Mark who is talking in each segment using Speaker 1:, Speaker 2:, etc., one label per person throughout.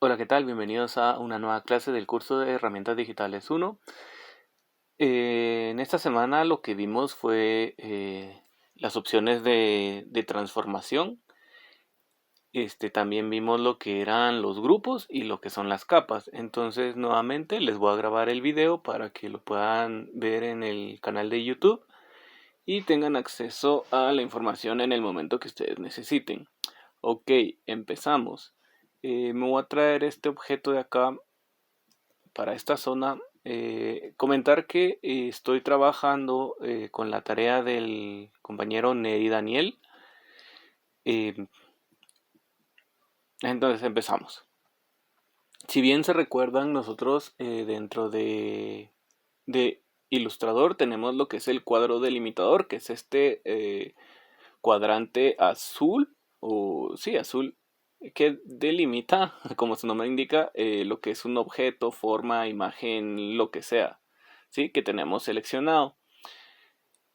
Speaker 1: Hola, ¿qué tal? Bienvenidos a una nueva clase del curso de Herramientas Digitales 1. En esta semana lo que vimos fue las opciones de transformación. También vimos lo que eran los grupos y lo que son las capas. Entonces, nuevamente les voy a grabar el video para que lo puedan ver en el canal de YouTube y tengan acceso a la información en el momento que ustedes necesiten. Ok, empezamos. Me voy a traer este objeto de acá para esta zona. Comentar que estoy trabajando con la tarea del compañero Neri Daniel. Eh, entonces empezamos. Si bien se recuerdan, nosotros dentro de Illustrator tenemos lo que es el cuadro delimitador, que es este cuadrante azul, o sí, azul, que delimita, como su nombre indica, lo que es un objeto, forma, imagen, lo que sea, ¿sí? Que tenemos seleccionado.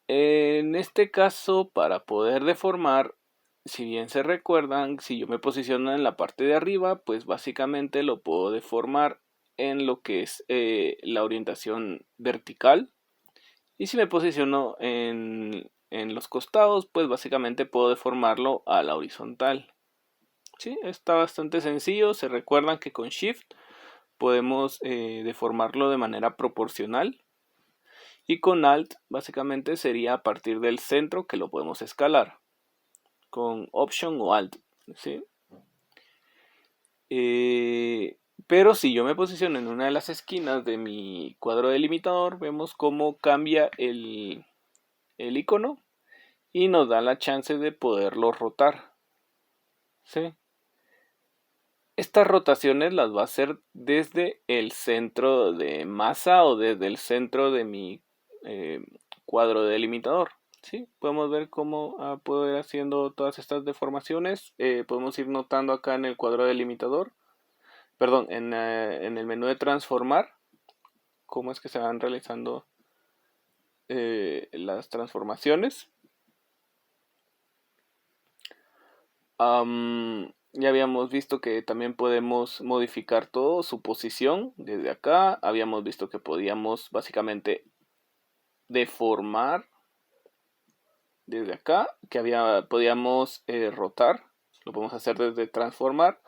Speaker 1: En este caso, para poder deformar, si bien se recuerdan, si yo me posiciono en la parte de arriba, pues básicamente lo puedo deformar en lo que es la orientación vertical. Y si me posiciono en los costados, pues básicamente puedo deformarlo a la horizontal. Sí, está bastante sencillo. Se recuerdan que con Shift podemos deformarlo de manera proporcional. Y con Alt básicamente sería a partir del centro que lo podemos escalar. Con Option o Alt. ¿Sí? Pero si yo me posiciono en una de las esquinas de mi cuadro delimitador, vemos cómo cambia el icono y nos da la chance de poderlo rotar. ¿Sí? Estas rotaciones las va a hacer desde el centro de masa o desde el centro de mi eh, cuadro delimitador. ¿Sí? Podemos ver cómo puedo ir haciendo todas estas deformaciones. Podemos ir notando acá en el cuadro delimitador, perdón, en el menú de transformar, cómo es que se van realizando las transformaciones. Ya habíamos visto que también podemos modificar todo, su posición desde acá. Habíamos visto que podíamos básicamente deformar desde acá, que podíamos rotar. Lo podemos hacer desde transformar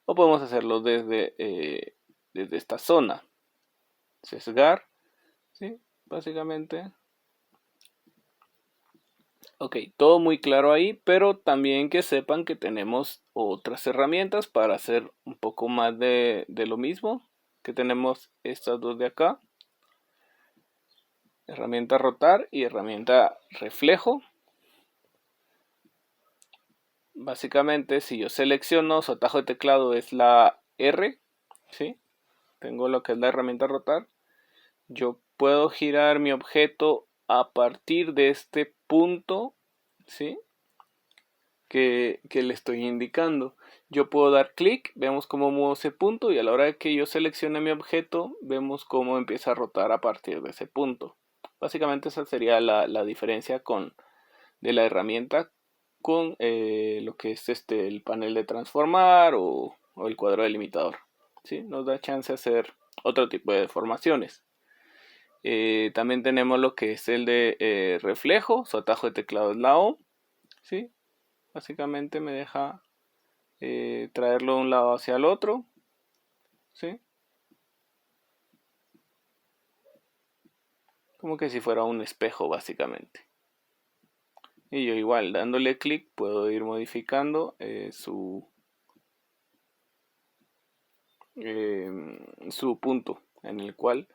Speaker 1: o podemos hacerlo desde esta zona. Sesgar, ¿sí? Básicamente. Ok, todo muy claro ahí, pero también que sepan que tenemos otras herramientas para hacer un poco más de lo mismo. Que tenemos estas dos de acá. Herramienta rotar y herramienta reflejo. Básicamente, si yo selecciono, su atajo de teclado es la R, ¿sí? Tengo lo que es la herramienta rotar. Yo puedo girar mi objeto a partir de este punto, ¿sí? Que le estoy indicando. Yo puedo dar clic, vemos cómo muevo ese punto y a la hora que yo seleccione mi objeto, vemos cómo empieza a rotar a partir de ese punto. Básicamente esa sería la diferencia de la herramienta con lo que es el panel de transformar o el cuadro delimitador. ¿Sí? Nos da chance de hacer otro tipo de deformaciones. También tenemos lo que es el de reflejo, su atajo de teclado es la O. ¿Sí? Básicamente me deja traerlo de un lado hacia el otro, ¿sí? Como que si fuera un espejo básicamente. Y yo igual dándole clic puedo ir modificando su punto en el cual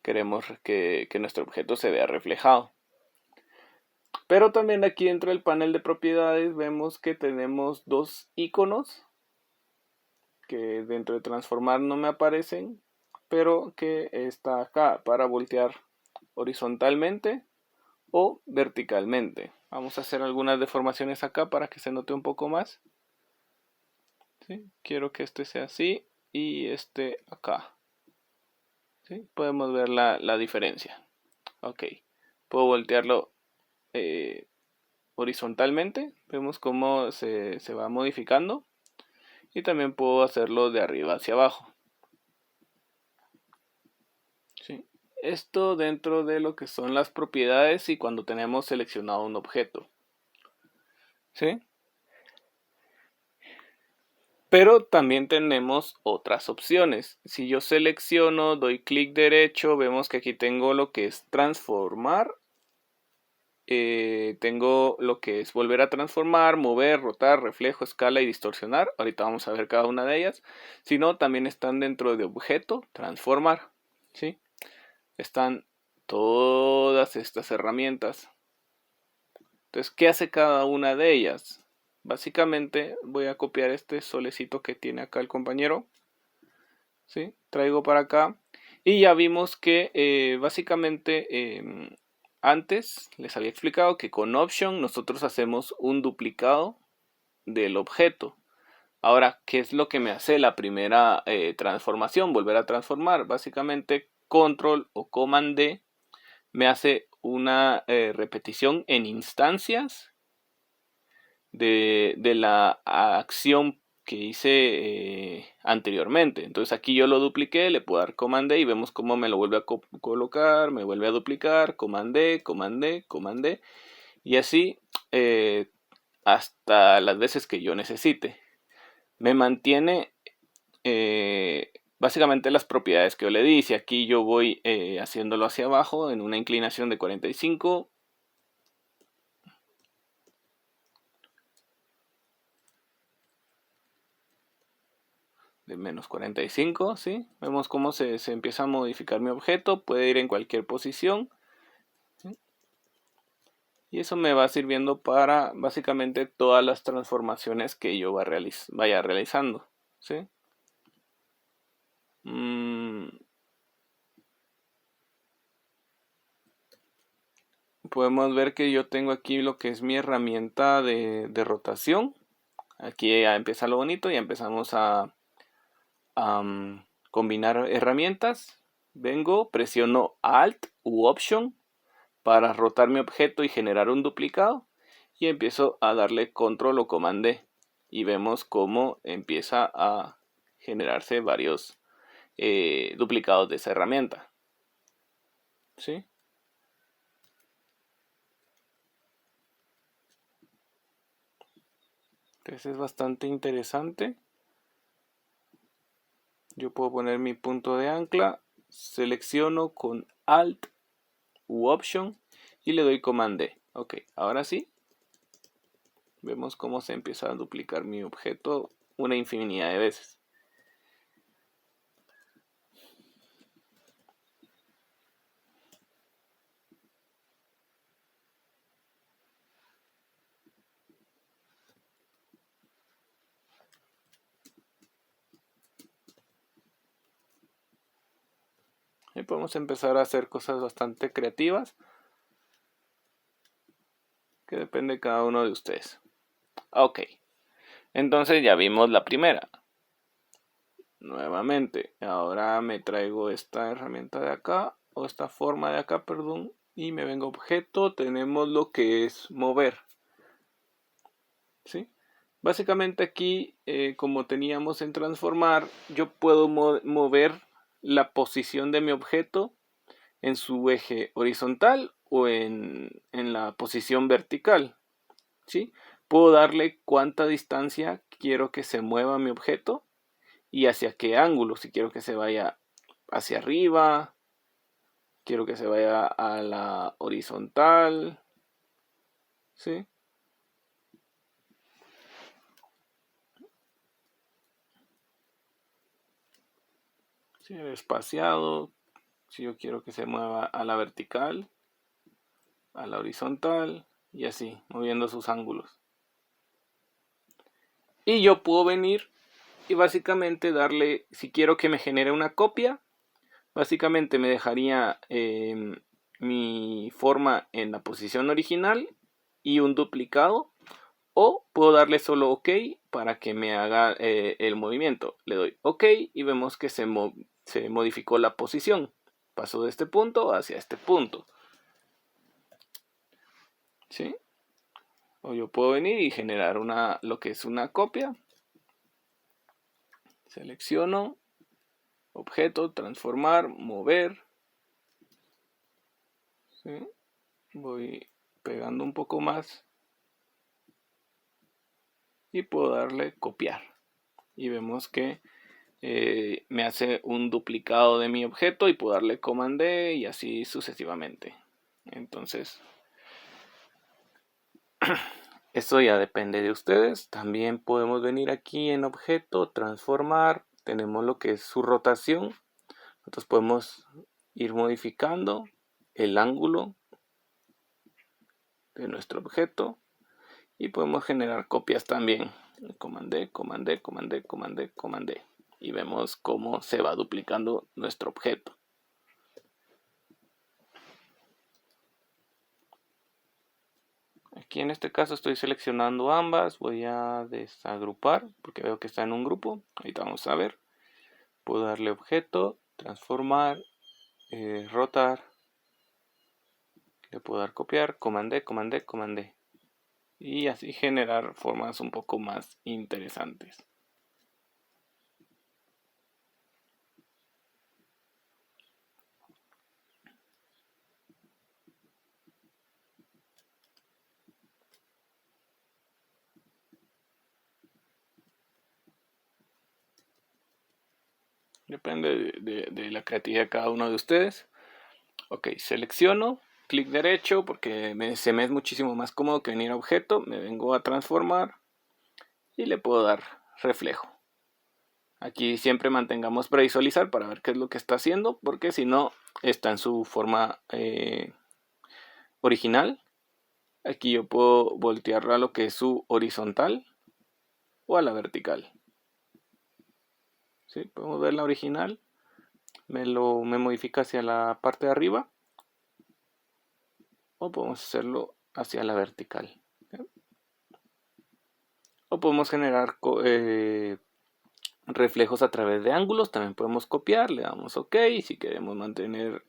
Speaker 1: queremos que nuestro objeto se vea reflejado. Pero también aquí dentro del panel de propiedades vemos que tenemos dos iconos que dentro de transformar no me aparecen, pero que está acá para voltear horizontalmente o verticalmente. Vamos a hacer algunas deformaciones acá para que se note un poco más. ¿Sí? Quiero que este sea así y este acá. ¿Sí? Podemos ver la diferencia. Ok, puedo voltearlo horizontalmente. Vemos cómo se va modificando. y también puedo hacerlo de arriba hacia abajo. ¿Sí? Esto dentro de lo que son las propiedades y cuando tenemos seleccionado un objeto. ¿Sí? Pero también tenemos otras opciones. Si yo selecciono, doy clic derecho, vemos que aquí tengo lo que es transformar. Tengo lo que es volver a transformar, mover, rotar, reflejo, escala y distorsionar. Ahorita vamos a ver cada una de ellas. Si no, también están dentro de objeto, transformar. ¿Sí? Están todas estas herramientas. Entonces, ¿qué hace cada una de ellas? Básicamente voy a copiar este solecito que tiene acá el compañero. ¿Sí? Traigo para acá. Y ya vimos que básicamente antes les había explicado que con Option nosotros hacemos un duplicado del objeto. Ahora, ¿qué es lo que me hace la primera transformación? Volver a transformar. Básicamente Control o Command D me hace una repetición en instancias de la acción que hice anteriormente. Entonces aquí yo lo dupliqué, le puedo dar Command D y vemos cómo me lo vuelve a colocar, me vuelve a duplicar, Command D, Command D, Command D, y así hasta las veces que yo necesite. Me mantiene básicamente las propiedades que yo le di. Si aquí yo voy haciéndolo hacia abajo en una inclinación de 45, de menos 45, ¿sí? Vemos cómo se empieza a modificar mi objeto, puede ir en cualquier posición, ¿sí? Y eso me va sirviendo para básicamente todas las transformaciones que yo vaya realizando, ¿sí? Podemos ver que yo tengo aquí lo que es mi herramienta de rotación. Aquí ya empieza lo bonito, ya empezamos a combinar herramientas. Vengo, presiono Alt u Option para rotar mi objeto y generar un duplicado, y empiezo a darle Control o Command D y vemos cómo empieza a generarse varios duplicados de esa herramienta. ¿Sí? Entonces es bastante interesante. Yo puedo poner mi punto de ancla, selecciono con Alt u Option y le doy Command D. Ok, ahora sí, vemos cómo se empieza a duplicar mi objeto una infinidad de veces. Y podemos empezar a hacer cosas bastante creativas, que depende de cada uno de ustedes. Ok, entonces ya vimos la primera. Nuevamente, ahora me traigo esta herramienta de acá, o esta forma de acá, perdón, y me vengo a objeto, tenemos lo que es mover. ¿Sí? Básicamente aquí, como teníamos en transformar, yo puedo mover la posición de mi objeto en su eje horizontal o en la posición vertical. ¿Sí? Puedo darle cuánta distancia quiero que se mueva mi objeto y hacia qué ángulo. Si quiero que se vaya hacia arriba, quiero que se vaya a la horizontal. ¿Sí? ¿Sí? Espaciado. Si yo quiero que se mueva a la vertical, a la horizontal y así, moviendo sus ángulos. Y yo puedo venir y básicamente darle, si quiero que me genere una copia, básicamente me dejaría mi forma en la posición original y un duplicado, o puedo darle solo OK para que me haga el movimiento. Le doy OK y vemos que se modificó la posición. Pasó de este punto hacia este punto. ¿Sí? O yo puedo venir y generar lo que es una copia. Selecciono, objeto, transformar, mover. ¿Sí? Voy pegando un poco más y puedo darle copiar. Y vemos que me hace un duplicado de mi objeto y puedo darle Command D y así sucesivamente. Entonces, eso ya depende de ustedes. También podemos venir aquí en objeto, transformar. Tenemos lo que es su rotación. Nosotros podemos ir modificando el ángulo de nuestro objeto y podemos generar copias también. Command D, Command D, Command D, Command D, Command D. Y vemos cómo se va duplicando nuestro objeto. Aquí en este caso estoy seleccionando ambas. Voy a desagrupar porque veo que está en un grupo. Ahorita vamos a ver. Puedo darle objeto, transformar, rotar. Le puedo dar copiar, Command D, Command D, Command D. Y así generar formas un poco más interesantes. Depende de la creatividad de cada uno de ustedes. Ok, selecciono, clic derecho porque se me es muchísimo más cómodo que venir a objeto. Me vengo a transformar y le puedo dar reflejo. Aquí siempre mantengamos previsualizar para ver qué es lo que está haciendo, porque si no está en su forma original. Aquí yo puedo voltearla a lo que es su horizontal o a la vertical. ¿Sí? Podemos ver la original. Me modifica hacia la parte de arriba. O podemos hacerlo hacia la vertical. ¿Sí? O podemos generar reflejos a través de ángulos. También podemos copiar. Le damos OK. Si queremos mantener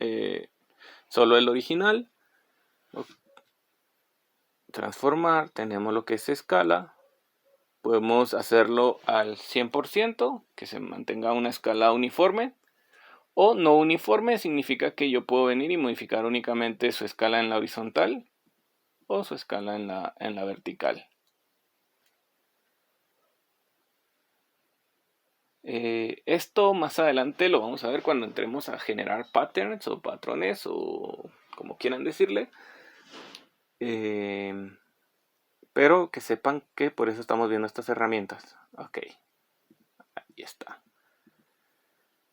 Speaker 1: solo el original. Transformar. Tenemos lo que es escala. Podemos hacerlo al 100%, que se mantenga una escala uniforme. O no uniforme significa que yo puedo venir y modificar únicamente su escala en la horizontal o su escala en la vertical. Esto más adelante lo vamos a ver cuando entremos a generar patterns o patrones o como quieran decirle. Pero que sepan que por eso estamos viendo estas herramientas. Ok, ahí está.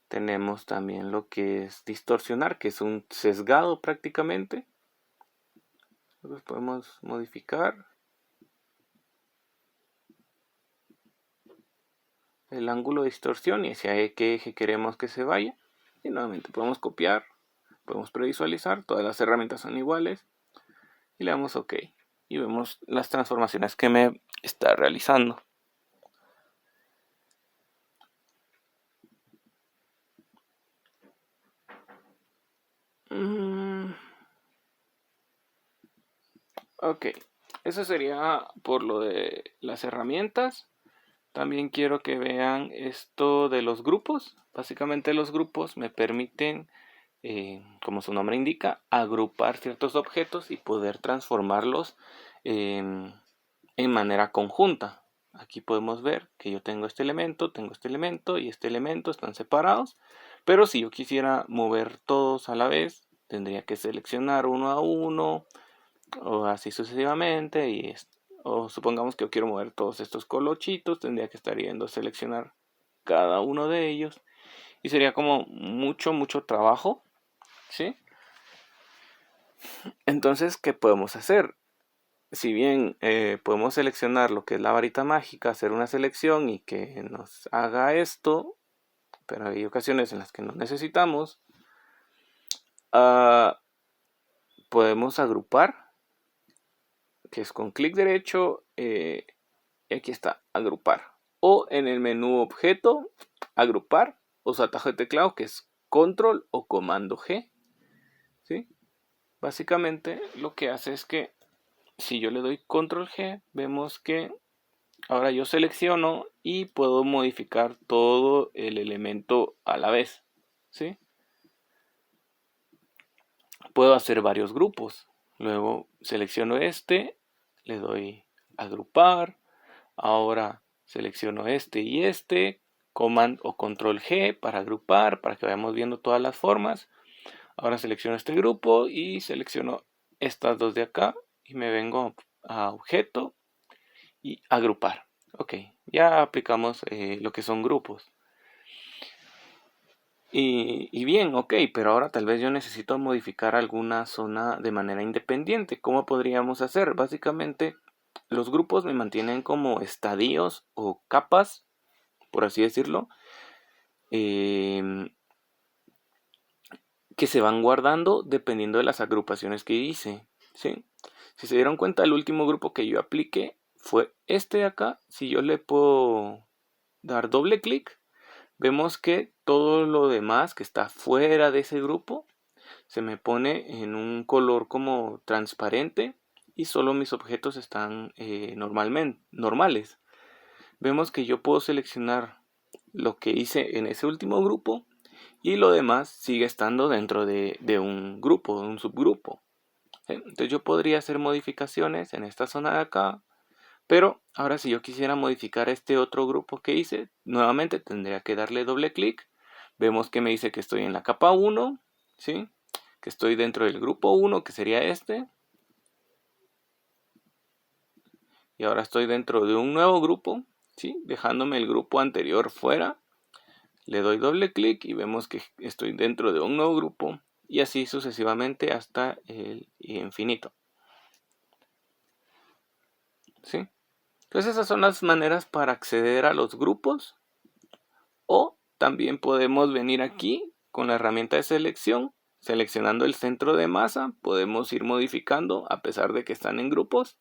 Speaker 1: Tenemos también lo que es distorsionar, que es un sesgado prácticamente. Entonces podemos modificar el ángulo de distorsión y hacia qué eje queremos que se vaya. Y nuevamente podemos copiar, podemos previsualizar, todas las herramientas son iguales. Y le damos OK. Y vemos las transformaciones que me está realizando. Ok, eso sería por lo de las herramientas. También quiero que vean esto de los grupos. Básicamente los grupos me permiten, como su nombre indica, agrupar ciertos objetos y poder transformarlos en manera conjunta. Aquí podemos ver que yo tengo este elemento y este elemento están separados. Pero si yo quisiera mover todos a la vez, tendría que seleccionar uno a uno o así sucesivamente. O supongamos que yo quiero mover todos estos colochitos, tendría que estar yendo a seleccionar cada uno de ellos. Y sería como mucho trabajo, ¿sí? Entonces, ¿qué podemos hacer? Si bien podemos seleccionar lo que es la varita mágica, hacer una selección y que nos haga esto, pero hay ocasiones en las que no necesitamos, podemos agrupar, que es con clic derecho, y aquí está, agrupar. O en el menú objeto, agrupar, o su atajo de teclado, que es control o comando G. ¿Sí? Básicamente lo que hace es que si yo le doy control G, vemos que Ahora yo selecciono y puedo modificar todo el elemento a la vez, ¿sí? Puedo hacer varios grupos. Luego selecciono este, le doy agrupar. Ahora selecciono este y este, Command o Control G para agrupar, para que vayamos viendo todas las formas. Ahora selecciono este grupo y selecciono estas dos de acá y me vengo a objeto y agrupar. Ok, ya aplicamos lo que son grupos. Y bien, ok, pero ahora tal vez yo necesito modificar alguna zona de manera independiente. ¿Cómo podríamos hacer? Básicamente, los grupos me mantienen como estadios o capas, por así decirlo, em, que se van guardando dependiendo de las agrupaciones que hice, ¿sí? Si se dieron cuenta, el último grupo que yo apliqué fue este de acá. Si yo le puedo dar doble clic, vemos que todo lo demás que está fuera de ese grupo se me pone en un color como transparente y solo mis objetos están normales. Vemos que yo puedo seleccionar lo que hice en ese último grupo y lo demás sigue estando dentro de un grupo, de un subgrupo. ¿Sí? Entonces yo podría hacer modificaciones en esta zona de acá, pero ahora si yo quisiera modificar este otro grupo que hice, nuevamente tendría que darle doble clic. Vemos que me dice que estoy en la capa 1, ¿sí? Que estoy dentro del grupo 1, que sería este. Y ahora estoy dentro de un nuevo grupo, ¿sí? Dejándome el grupo anterior fuera. Le doy doble clic y vemos que estoy dentro de un nuevo grupo y así sucesivamente hasta el infinito. ¿Sí? Entonces esas son las maneras para acceder a los grupos, o también podemos venir aquí con la herramienta de selección, seleccionando el centro de masa, podemos ir modificando a pesar de que están en grupos.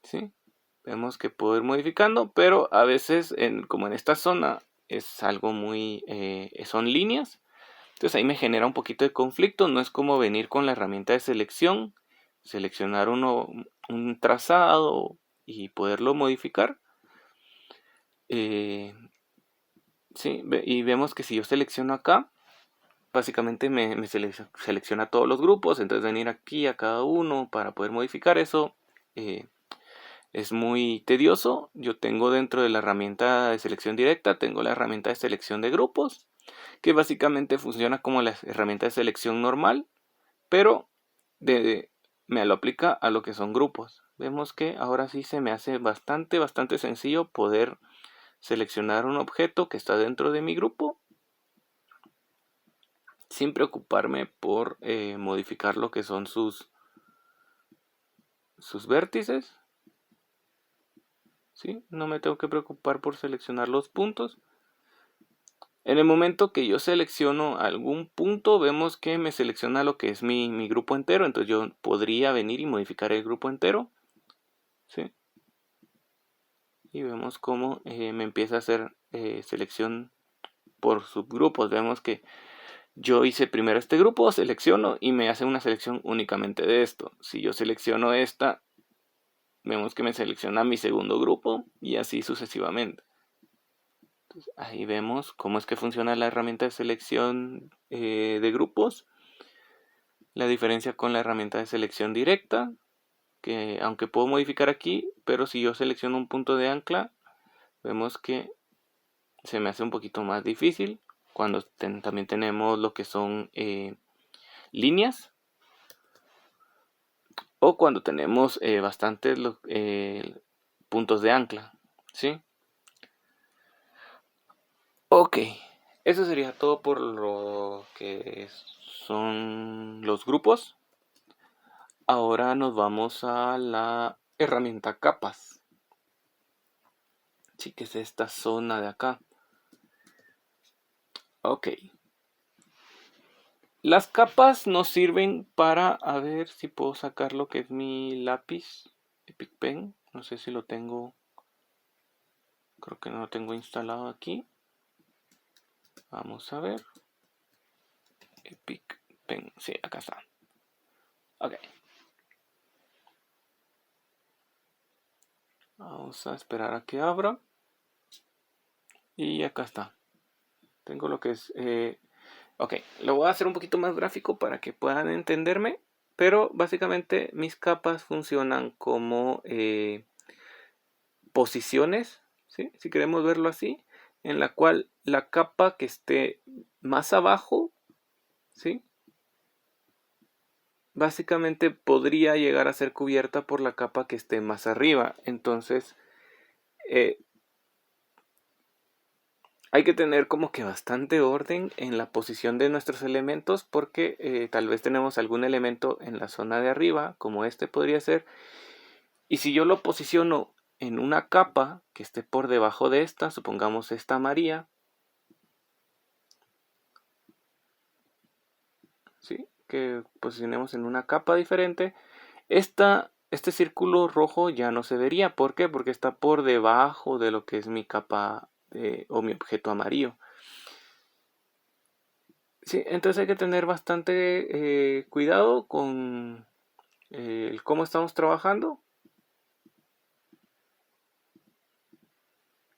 Speaker 1: ¿Sí? Vemos que puedo ir modificando, pero a veces, como en esta zona, es algo muy, son líneas. Entonces ahí me genera un poquito de conflicto. No es como venir con la herramienta de selección, seleccionar un trazado y poderlo modificar. Sí, y vemos que si yo selecciono acá, básicamente me selecciona todos los grupos. Entonces venir aquí a cada uno para poder modificar eso es muy tedioso. Yo tengo dentro de la herramienta de selección directa, tengo la herramienta de selección de grupos, que básicamente funciona como la herramienta de selección normal, pero me lo aplica a lo que son grupos. Vemos que ahora sí se me hace bastante sencillo poder seleccionar un objeto que está dentro de mi grupo sin preocuparme por modificar lo que son sus vértices. ¿Sí? No me tengo que preocupar por seleccionar los puntos. En el momento que yo selecciono algún punto, vemos que me selecciona lo que es mi grupo entero. Entonces yo podría venir y modificar el grupo entero. ¿Sí? Y vemos cómo me empieza a hacer selección por subgrupos. Vemos que yo hice primero este grupo, selecciono y me hace una selección únicamente de esto. Si yo selecciono esta, vemos que me selecciona mi segundo grupo y así sucesivamente. Entonces, ahí vemos cómo es que funciona la herramienta de selección de grupos. La diferencia con la herramienta de selección directa, que aunque puedo modificar aquí, pero si yo selecciono un punto de ancla, vemos que se me hace un poquito más difícil cuando también tenemos lo que son líneas, o cuando tenemos bastantes puntos de ancla, ¿sí? Ok, eso sería todo por lo que son los grupos. Ahora nos vamos a la herramienta capas. Sí, que es esta zona de acá. Ok. Las capas nos sirven para, a ver si puedo sacar lo que es mi lápiz Epic Pen. No sé si lo tengo, creo que no lo tengo instalado aquí. Vamos a ver. Epic Pen, sí, acá está. Ok. Vamos a esperar a que abra. Y acá está. Tengo lo que es... ok, lo voy a hacer un poquito más gráfico para que puedan entenderme. Pero básicamente mis capas funcionan como posiciones, ¿sí? Si queremos verlo así, en la cual la capa que esté más abajo, ¿sí? Básicamente podría llegar a ser cubierta por la capa que esté más arriba. Entonces, eh, hay que tener como que bastante orden en la posición de nuestros elementos porque tal vez tenemos algún elemento en la zona de arriba, como este podría ser, y si yo lo posiciono en una capa que esté por debajo de esta, supongamos esta María, ¿sí? Que posicionemos en una capa diferente, este círculo rojo ya no se vería. ¿Por qué? Porque está por debajo de lo que es mi capa o mi objeto amarillo. Sí, entonces hay que tener bastante cuidado con cómo estamos trabajando.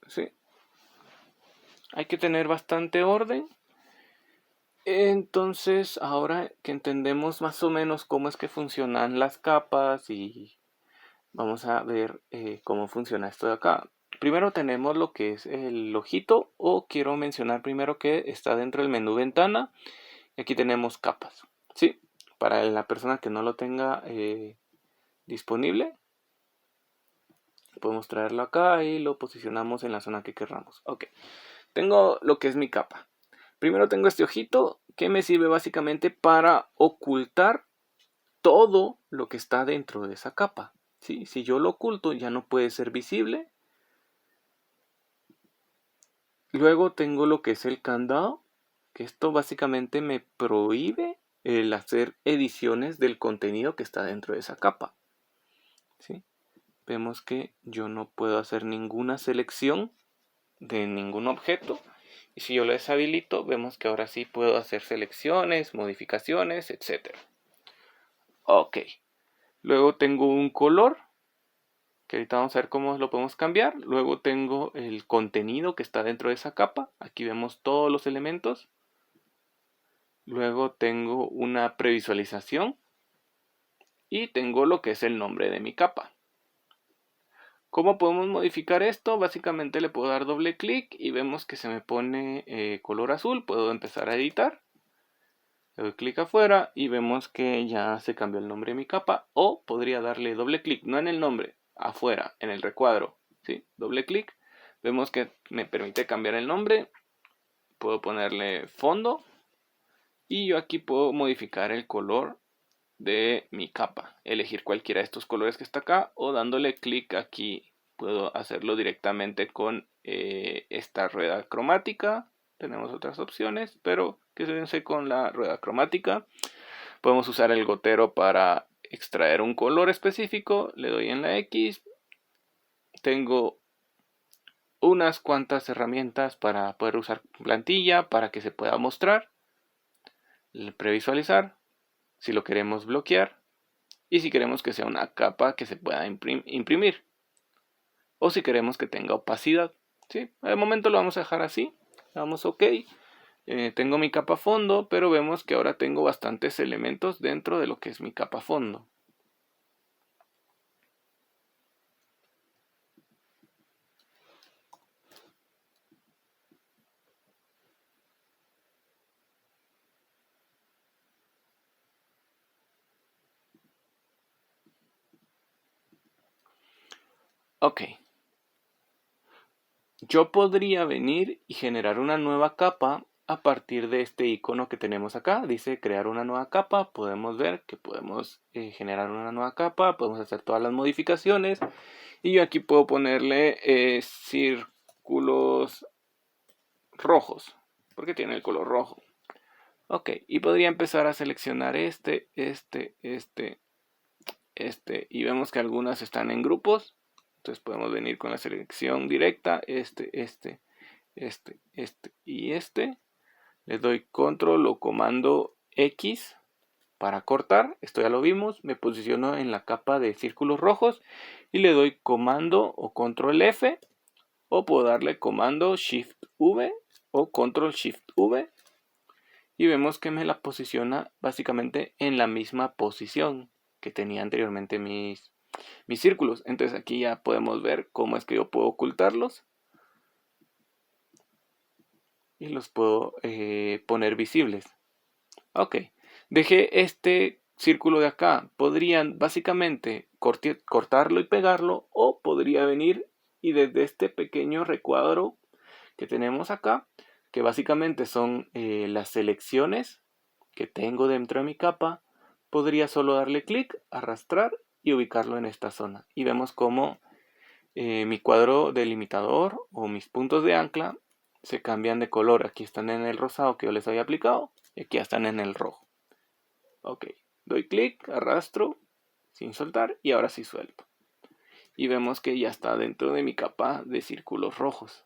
Speaker 1: Sí, hay que tener bastante orden. Entonces, ahora que entendemos más o menos cómo es que funcionan las capas y vamos a ver cómo funciona esto de acá. Primero tenemos lo que es el ojito, o quiero mencionar primero que está dentro del menú ventana. Y aquí tenemos capas. Sí, para la persona que no lo tenga disponible, podemos traerlo acá y lo posicionamos en la zona que queramos. Ok, tengo lo que es mi capa. Primero tengo este ojito que me sirve básicamente para ocultar todo lo que está dentro de esa capa. ¿Sí? Si yo lo oculto ya no puede ser visible. Luego tengo lo que es el candado, que esto básicamente me prohíbe el hacer ediciones del contenido que está dentro de esa capa. ¿Sí? Vemos que yo no puedo hacer ninguna selección de ningún objeto. Y si yo lo deshabilito, vemos que ahora sí puedo hacer selecciones, modificaciones, etc. Ok. Luego tengo un color, que ahorita vamos a ver cómo lo podemos cambiar. Luego tengo el contenido que está dentro de esa capa. Aquí vemos todos los elementos. Luego tengo una previsualización. Y tengo lo que es el nombre de mi capa. ¿Cómo podemos modificar esto? Básicamente le puedo dar doble clic y vemos que se me pone color azul. Puedo empezar a editar. Le doy clic afuera y vemos que ya se cambió el nombre de mi capa. O podría darle doble clic, no en el nombre, afuera, en el recuadro. ¿Sí? Doble clic. Vemos que me permite cambiar el nombre. Puedo ponerle fondo. Y yo aquí puedo modificar el color de mi capa. Elegir cualquiera de estos colores que está acá. O dándole clic aquí puedo hacerlo directamente con esta rueda cromática. Tenemos otras opciones, pero quédense con la rueda cromática. Podemos usar el gotero para extraer un color específico. Le doy en la X. Tengo unas cuantas herramientas para poder usar plantilla para que se pueda mostrar. El previsualizar. Si lo queremos bloquear. Y si queremos que sea una capa que se pueda imprimir. O si queremos que tenga opacidad. ¿Sí? De momento lo vamos a dejar así. Damos OK. Tengo mi capa fondo, pero vemos que ahora tengo bastantes elementos dentro de lo que es mi capa fondo. Ok. Yo podría venir y generar una nueva capa a partir de este icono que tenemos acá. Dice crear una nueva capa. Podemos ver que podemos generar una nueva capa. Podemos hacer todas las modificaciones. Y yo aquí puedo ponerle círculos rojos. Porque tiene el color rojo. Ok. Y podría empezar a seleccionar este. Y vemos que algunas están en grupos. Entonces podemos venir con la selección directa. Este y este. Le doy control o comando X para cortar. Esto ya lo vimos. Me posiciono en la capa de círculos rojos. y le doy comando o control F, o puedo darle comando shift V o control shift V, y vemos que me la posiciona básicamente en la misma posición que tenía anteriormente mis círculos. Entonces aquí ya podemos ver cómo es que yo puedo ocultarlos y los puedo poner visibles. Ok, dejé este círculo de acá. Podrían básicamente cortarlo y pegarlo, o podría venir y desde este pequeño recuadro que tenemos acá, que básicamente son las selecciones que tengo dentro de mi capa, podría solo darle clic, arrastrar y ubicarlo en esta zona. Y vemos cómo mi cuadro delimitador o mis puntos de ancla se cambian de color. Aquí están en el rosado que yo les había aplicado y aquí están en el rojo. Ok, doy clic, arrastro sin soltar y ahora sí suelto. Y vemos que ya está dentro de mi capa de círculos rojos.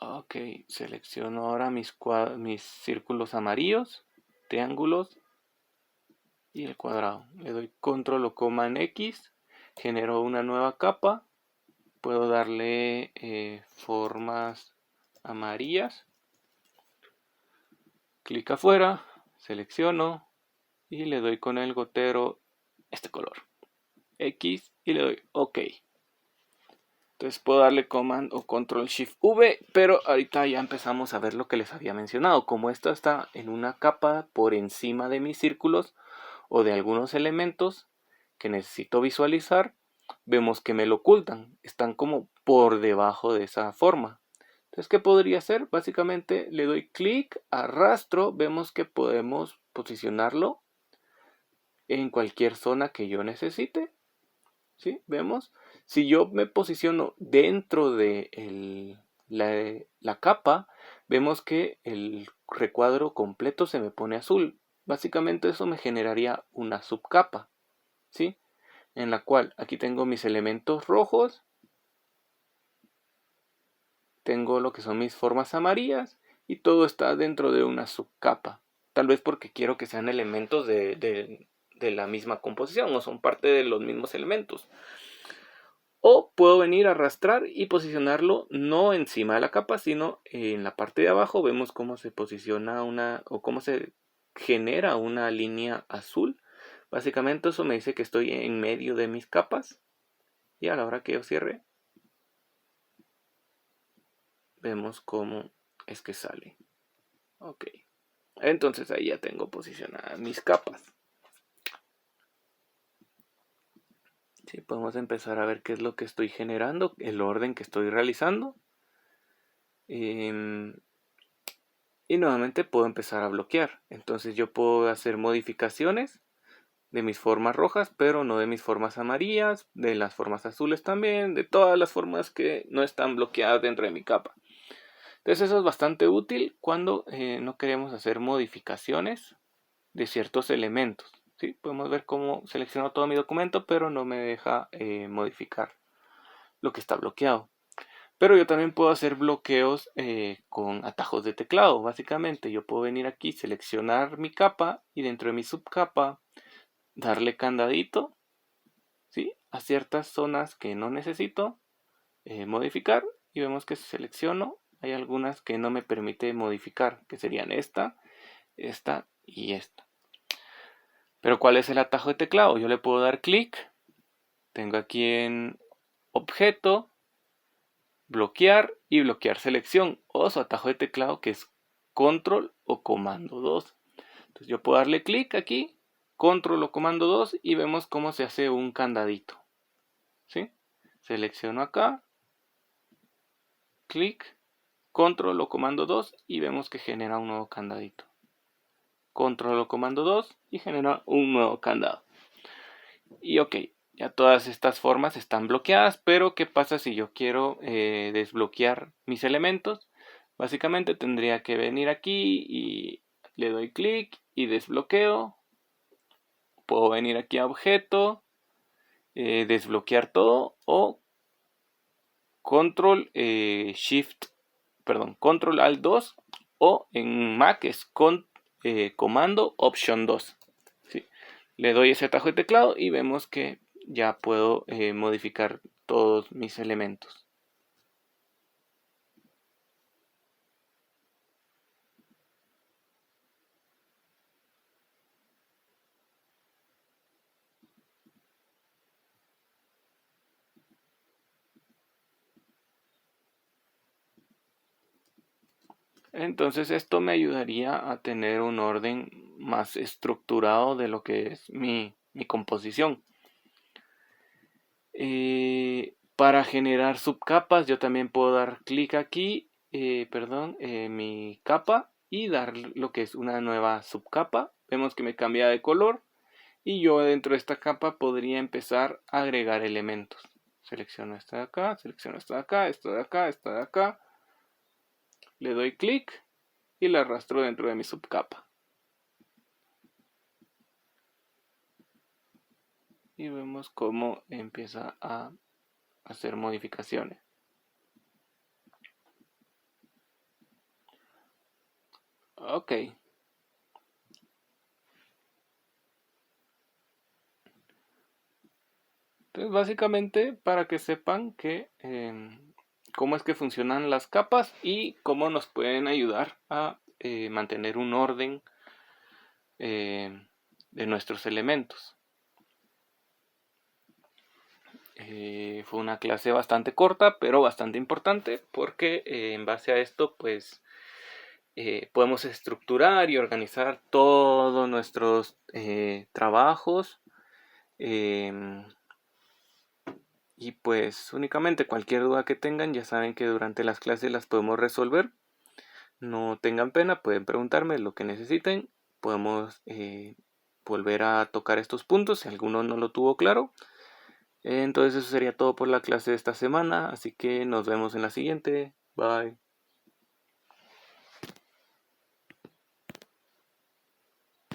Speaker 1: Ok, selecciono ahora mis círculos amarillos, triángulos y el cuadrado. Le doy control o coma en X, genero una nueva capa. Puedo darle formas amarillas. Clic afuera, selecciono y le doy con el gotero este color. X y le doy OK. Entonces puedo darle Command o Control Shift V, pero ahorita ya empezamos a ver lo que les había mencionado. Como esto está en una capa por encima de mis círculos o de algunos elementos que necesito visualizar, vemos que me lo ocultan. Están como por debajo de esa forma. Entonces, ¿qué podría hacer? Básicamente le doy clic, arrastro, vemos que podemos posicionarlo en cualquier zona que yo necesite. ¿Sí? ¿Vemos? Si yo me posiciono dentro de la capa, vemos que el recuadro completo se me pone azul. Básicamente eso me generaría una subcapa, ¿sí? En la cual aquí tengo mis elementos rojos, tengo lo que son mis formas amarillas y todo está dentro de una subcapa. Tal vez porque quiero que sean elementos de la misma composición o son parte de los mismos elementos. O puedo venir a arrastrar y posicionarlo no encima de la capa, sino en la parte de abajo. Vemos cómo se posiciona o cómo se genera una línea azul. Básicamente eso me dice que estoy en medio de mis capas. Y a la hora que yo cierre, vemos cómo es que sale. Ok. Entonces ahí ya tengo posicionadas mis capas. Sí, podemos empezar a ver qué es lo que estoy generando, el orden que estoy realizando. Y nuevamente puedo empezar a bloquear. Entonces yo puedo hacer modificaciones de mis formas rojas, pero no de mis formas amarillas, de las formas azules también, de todas las formas que no están bloqueadas dentro de mi capa. Entonces eso es bastante útil cuando no queremos hacer modificaciones de ciertos elementos. ¿Sí? Podemos ver cómo selecciono todo mi documento, pero no me deja modificar lo que está bloqueado. Pero yo también puedo hacer bloqueos con atajos de teclado. Básicamente yo puedo venir aquí, seleccionar mi capa y dentro de mi subcapa darle candadito, ¿sí? A ciertas zonas que no necesito modificar, y vemos que si selecciono hay algunas que no me permite modificar, que serían esta, esta y esta. Pero ¿cuál es el atajo de teclado? Yo le puedo dar clic, tengo aquí en objeto, bloquear y bloquear selección, o su atajo de teclado que es control o comando 2. Entonces yo puedo darle clic aquí, control o comando 2 y vemos cómo se hace un candadito. ¿Sí? Selecciono acá, clic, control o comando 2 y vemos que genera un nuevo candadito. Control o comando 2 y genera un nuevo candado. Y ok, ya todas estas formas están bloqueadas, pero ¿qué pasa si yo quiero desbloquear mis elementos? Básicamente tendría que venir aquí y le doy clic y desbloqueo. Puedo venir aquí a objeto, desbloquear todo, o control control alt 2, o en Mac es comando option 2. Le doy ese atajo de teclado y vemos que ya puedo modificar todos mis elementos. Entonces esto me ayudaría a tener un orden más estructurado de lo que es mi composición. Para generar subcapas yo también puedo dar clic aquí, mi capa y dar lo que es una nueva subcapa. Vemos que me cambia de color y yo dentro de esta capa podría empezar a agregar elementos. Selecciono esta de acá, selecciono esta de acá, esta de acá, esta de acá. Le doy clic y la arrastro dentro de mi subcapa. Y vemos cómo empieza a hacer modificaciones. Ok. Entonces, básicamente, para que sepan que cómo es que funcionan las capas y cómo nos pueden ayudar a mantener un orden de nuestros elementos. Fue una clase bastante corta, pero bastante importante, porque en base a esto, pues, podemos estructurar y organizar todos nuestros trabajos. Y pues únicamente cualquier duda que tengan, ya saben que durante las clases las podemos resolver. No tengan pena, pueden preguntarme lo que necesiten. Podemos volver a tocar estos puntos si alguno no lo tuvo claro. Entonces eso sería todo por la clase de esta semana, así que nos vemos en la siguiente. Bye.